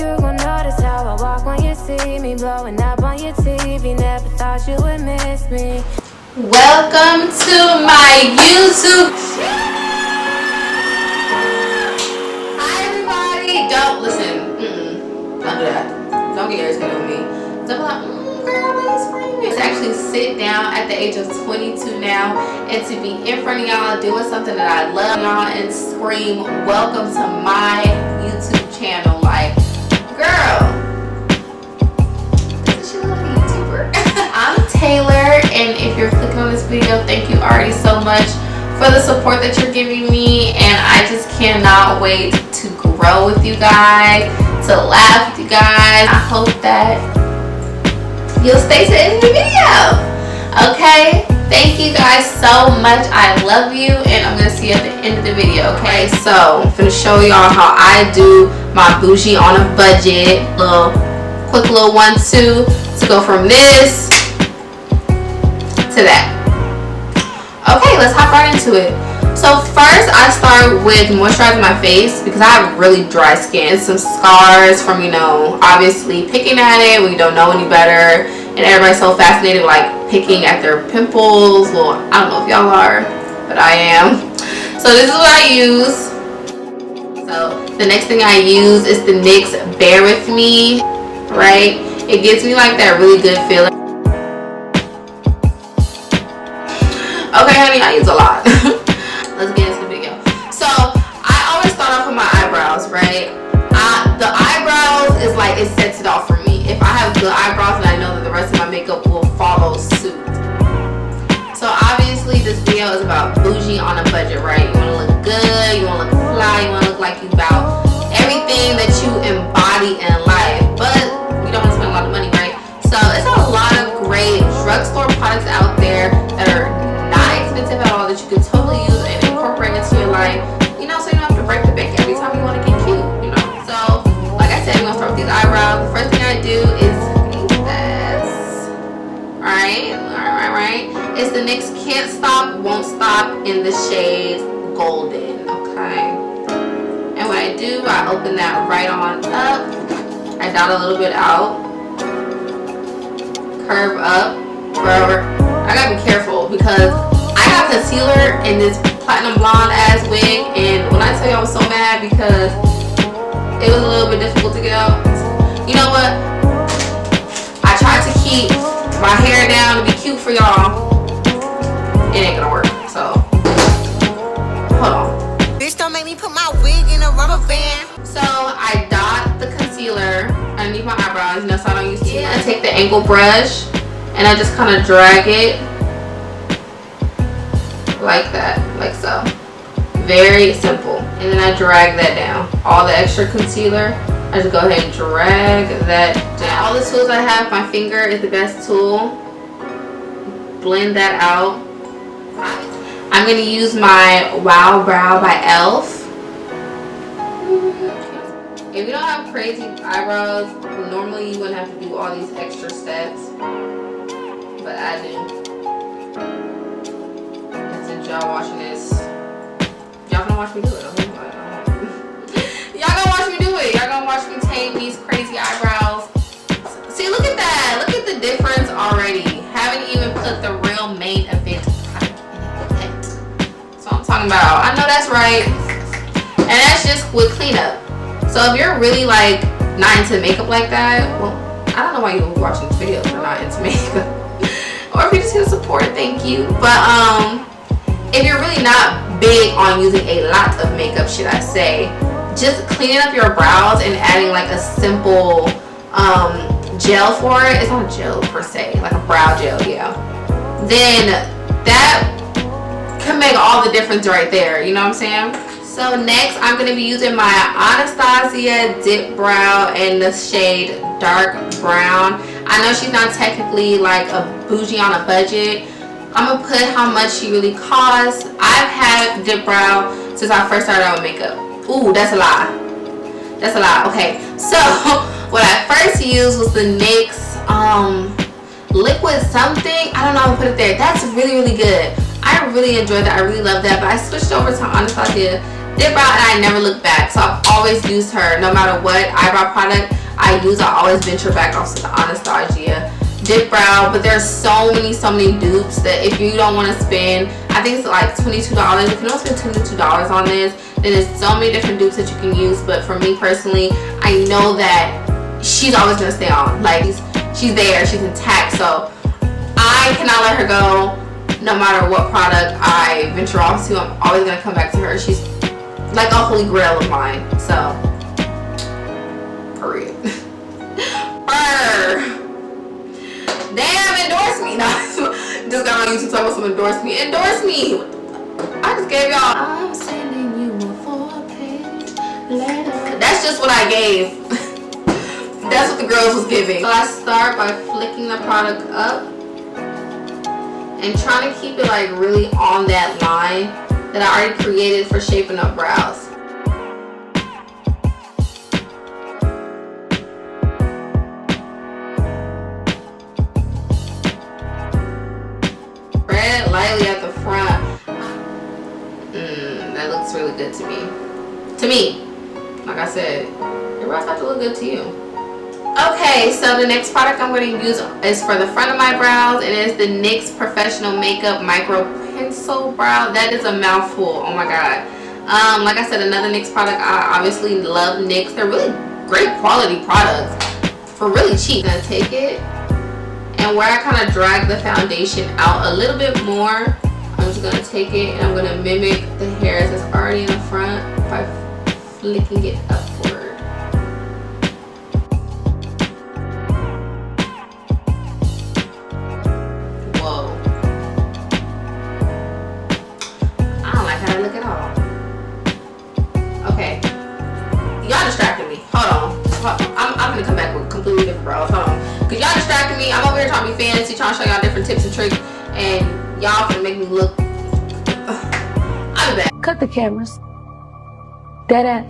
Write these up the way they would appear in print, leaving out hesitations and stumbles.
you gon' notice how I walk when you see me blowing up on your TV. Never thought you would miss me. Welcome to my YouTube. Hi everybody. Don't listen. Don't do that. Don't get irritated with me. Don't be like, girl, why you screaming? It's actually sit down at the age of 22 now and to be in front of y'all doing something that I love y'all and scream, welcome to my YouTube channel. Like, girl, doesn't she look like a YouTuber? I'm Taylor, and if you're clicking on this video, thank you already so much for the support that you're giving me, and I just cannot wait to grow with you guys, to laugh with you guys. I hope that you'll stay to the end of the video. Okay, thank you guys so much. I love you, and I'm gonna see you at the end of the video. Okay, so I'm gonna show y'all how I do my bougie on a budget. Quick little 1-2 to go from this to that. Okay, let's hop right into it. So first I start with moisturizing my face because I have really dry skin. Some scars from, you know, obviously picking at it when you don't know any better, and everybody's so fascinated like picking at their pimples. Well, I don't know if y'all are, but I am. So this is what I use. So the next thing I use is the NYX Bear With Me, right? It gives me like that really good feeling. Okay, honey, I use a lot. Let's get into the video. So I always start off with my eyebrows, right? The eyebrows is like, it sets it off for me. If I have good eyebrows, then I know that the rest of my makeup will follow suit. So obviously this video is about bougie on a budget, right? You want to look good, you want to look fly, you want to look like you about everything that you embody in life, but you don't want to spend a lot of money, right? So it's a lot of great drugstore products out there that are not expensive at all, that you can totally use and incorporate into your life, you know, so you don't have to break the bank every time you want to get cute, you know. So like I said, we're gonna start with these eyebrows. The first thing I do is this. Alright. It's the NYX Can't Stop, Won't Stop in the shade Golden. Okay. And what I do, I open that right on up. I dot a little bit out. Curve up. Forever. I gotta be careful because I got concealer in this platinum blonde ass wig, and when I tell you I was so mad because it was a little bit difficult to get out. You know what? I tried to keep my hair down to be cute for y'all. It ain't gonna work, so hold on. Bitch, don't make me put my wig in a rubber band. So I dot the concealer underneath my eyebrows, you know, so I don't use too much. I take the angle brush and I just kind of drag it like that, like so. Very simple. And then I drag that down. All the extra concealer, I just go ahead and drag that down. All the tools I have, my finger is the best tool. Blend that out. I'm going to use my Wow Brow by e.l.f. If you don't have crazy eyebrows, normally you wouldn't have to do all these extra steps. But I do. And since y'all watching this, y'all gonna watch me do it. Y'all gonna watch me do it. Y'all gonna watch me tame these crazy eyebrows. See, look at that. Look at the difference already. Haven't even put the real main event product in it. That's what I'm talking about. I know that's right. And that's just with cleanup. So if you're really like not into makeup like that, well, I don't know why you're watching this video if you're not into makeup. Or if you're just here to support, thank you. But if you're really not big on using a lot of makeup, should I say, just cleaning up your brows and adding like a simple gel for it. It's not a gel per se, like a brow gel, yeah. Then that can make all the difference right there, you know what I'm saying? So next, I'm going to be using my Anastasia Dip Brow in the shade Dark Brown. I know she's not technically like a bougie on a budget. I'm going to put how much she really costs. I've had Dip Brow since I first started out with makeup. Ooh, that's a lie. That's a lie. Okay, so what I first used was the NYX liquid something. I don't know how to put it there. That's really, really good. I really enjoyed that. I really love that. But I switched over to Anastasia dip brow and I never look back. So I've always used her no matter what eyebrow product I use. I always venture back off to the Anastasia dip brow. But there's so many dupes that if you don't want to spend, I think it's like $22. If you don't spend $22 on this, then there's so many different dupes that you can use. But for me personally, I know that she's always gonna stay on. Like she's there, she's intact. So I cannot let her go. No matter what product I venture off to, I'm always gonna come back to her. She's like a holy grail of mine. So, period. Damn, endorse me. No, just got on YouTube talking about some endorse me. Endorse me. I just gave y'all. I'm sending you a 4-page letter. That's just what I gave. That's what the girls was giving. So I start by flicking the product up and trying to keep it like really on that line that I already created for shaping up brows. Spread lightly at the front. That looks really good to me. To me, like I said, your brows have to look good to you. Okay, so the next product I'm going to use is for the front of my brows, and it's the NYX Professional Makeup Micro Pencil Brow. That is a mouthful. Oh my god. Like I said, another NYX product. I obviously love NYX. They're really great quality products for really cheap. I'm going to take it, and where I kind of drag the foundation out a little bit more, I'm just going to take it and I'm going to mimic the hairs that's already in the front by flicking it upward. I'm over here trying to be fancy, trying to show y'all different tips and tricks, and y'all gonna make me look. I'm back. Cut the cameras. Dead ass.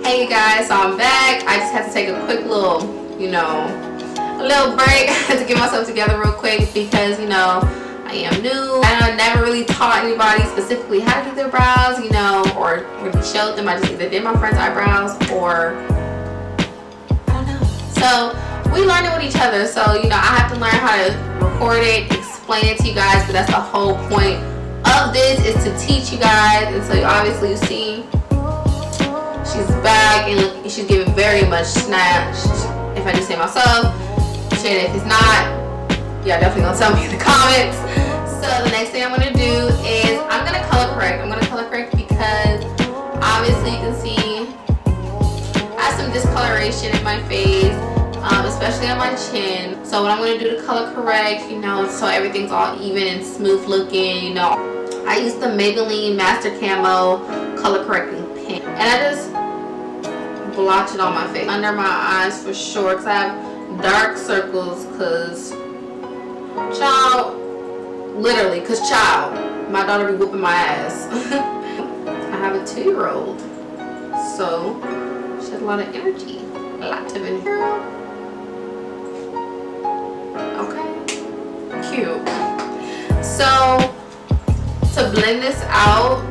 Hey you guys, so I'm back. I just had to take a quick little, a little break. I had to get myself together real quick because, I am new. I never really taught anybody specifically how to do their brows, or really showed them. I just either did my friend's eyebrows or I don't know. So we learn it with each other. So, I have to learn how to record it, explain it to you guys, but that's the whole point of this, is to teach you guys. And so obviously you see she's back and look, she's giving very much snatch. If I just say myself, shade if it's not, y'all definitely gonna tell me in the comments. So the next thing I'm gonna do is I'm gonna color correct. I'm gonna color correct because obviously you can see I have some discoloration in my face, especially on my chin. So what I'm going to do to color correct, so everything's all even and smooth looking, I use the Maybelline Master Camo color correcting pen, and I just blotch it on my face, under my eyes for sure, because I have dark circles, because child, my daughter be whooping my ass. I have a 2-year-old, so she has a lot of energy, a lot of energy. Okay, cute. So to blend this out,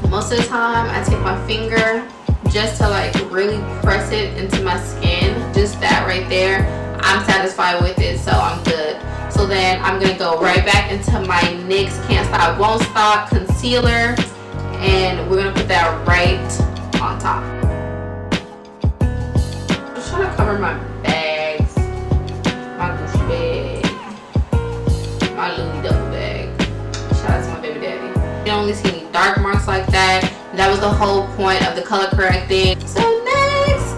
most of the time I take my finger just to like really press it into my skin. Just that right there, I'm satisfied with it, so I'm good. So then I'm gonna go right back into my NYX Can't Stop Won't Stop concealer, and we're gonna put that right on top. I'm just trying to cover my bags, my Gucci bag, my Louis double bag. Shout out to my baby daddy. You don't only see any dark marks like that. That was the whole point of the color correcting. So next,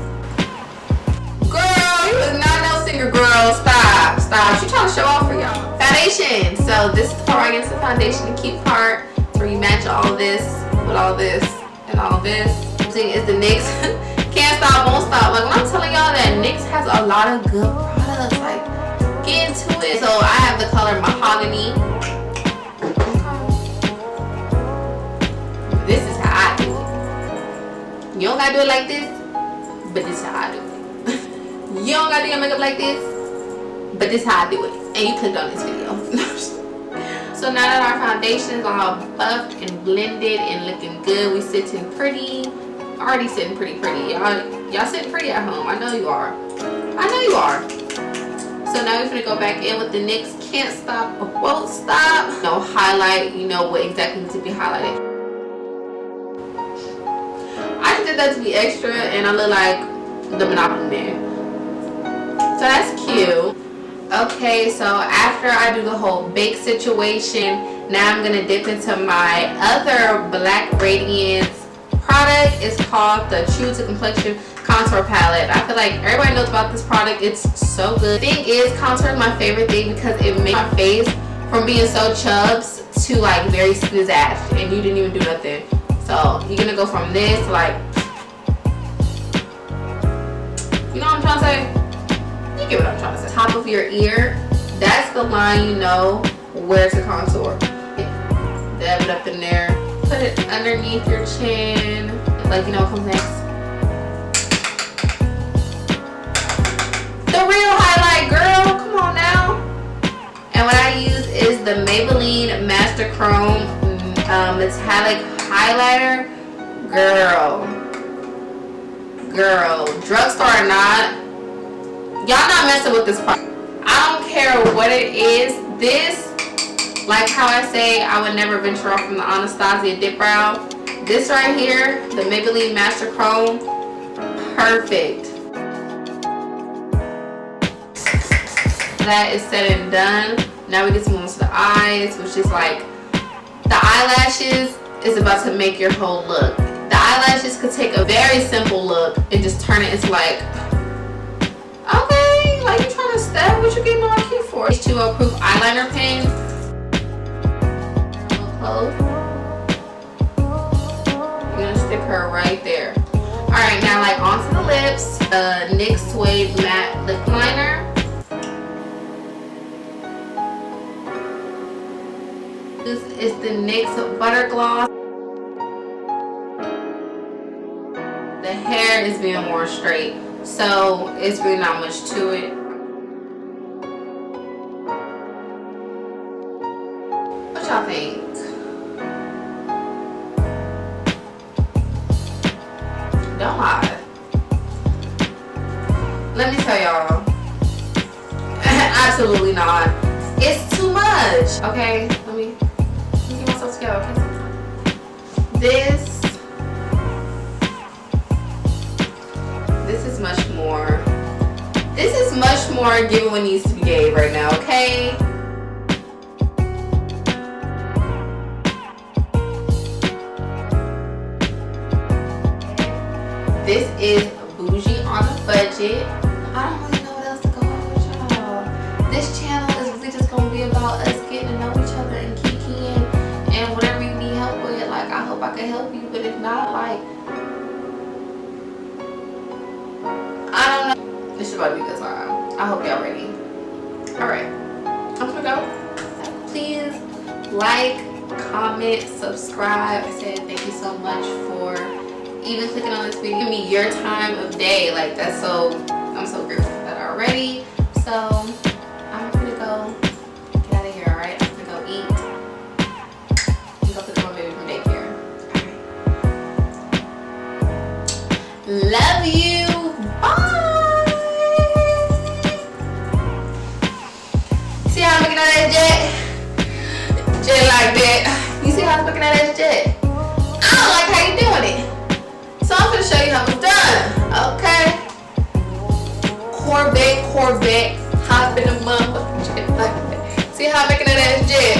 girl, you is not no singer, girl. Stop. She trying to show off for y'all. Foundation. So this is the part where I get into the foundation, the cute part, where you match all this with all this and all this. Is the NYX Can't Stop Won't Stop. Like when I'm telling y'all that NYX has a lot of good products, like get into it. So I have the color Mahogany. This is how I do it. You don't gotta do it like this, but this is how I do it. You don't gotta do your makeup like this, but this is how I do it. And you clicked on this video. So So now that our foundation is all buffed and blended and looking good, we sitting pretty. Already sitting pretty. Y'all sitting pretty at home. I know you are. I know you are. So now we're gonna go back in with the NYX Can't Stop or Won't Stop. No highlight. You know what exactly needs to be highlighted. I just did that to be extra, and I look like the Monopoly Man. So that's cute. Okay, so after I do the whole bake situation, now I'm gonna dip into my other Black Radiance product. It's called the True to Complexion Contour Palette. I feel like everybody knows about this product. It's so good. The thing is, contour is my favorite thing because it makes my face from being so chubs to like very snizzazed, and you didn't even do nothing. So you're gonna go from this to like, you know what I'm trying to say? You get what I'm trying to say. Top of your ear, that's the line you know where to contour. Dab it up in there. Put it underneath your chin. Like, you know what comes next? The real highlight, girl. Come on now. And what I use is the Maybelline Master Chrome Metallic Highlighter. Girl. Drugstore or not, y'all not messing with this product. I don't care what it is. This, like how I say I would never venture off from the Anastasia Dip Brow. This right here, the Maybelline Master Chrome, perfect. That is said and done. Now we get to move on to the eyes, which is like the eyelashes is about to make your whole look. The eyelashes could take a very simple look and just turn it into like, okay, like you trying to step, what you getting all cute for? H2O proof eyeliner pen. Close. You're gonna stick her right there. Alright, now like onto the lips. The NYX Suede Matte Lip Liner. This is the NYX Butter Gloss. The hair is being more straight, so it's really not much to it. What y'all think? Don't lie. Let me tell y'all. Absolutely not. It's too much. Okay, let me get myself together. Okay. This is much more. This is much more given what needs to be gave right now. Okay. This is Boujie on a budget. I don't really know what else to go on with y'all. This channel is really just gonna be about us getting to know each other and kikiing and whatever you need help with. Like, I hope I can help you, but if not, like, I don't know. This is about to be a good time. I hope y'all ready. Alright, I'm gonna go. Please like, comment, subscribe. I said thank you so much for even clicking on this video. Give me your time of day. Like, that's so, I'm so grateful for that already. So I'm gonna go get out of here. Alright, I'm gonna go eat and go pick up my baby from daycare. Alright, love you. Bye. See how I'm looking at that jet like that. You see how I'm looking at that jet? I don't like how you doing it. So I'm gonna show you how it's done, okay? Corvette, hop in the motherfucking jet like that. See how I'm making that ass jet?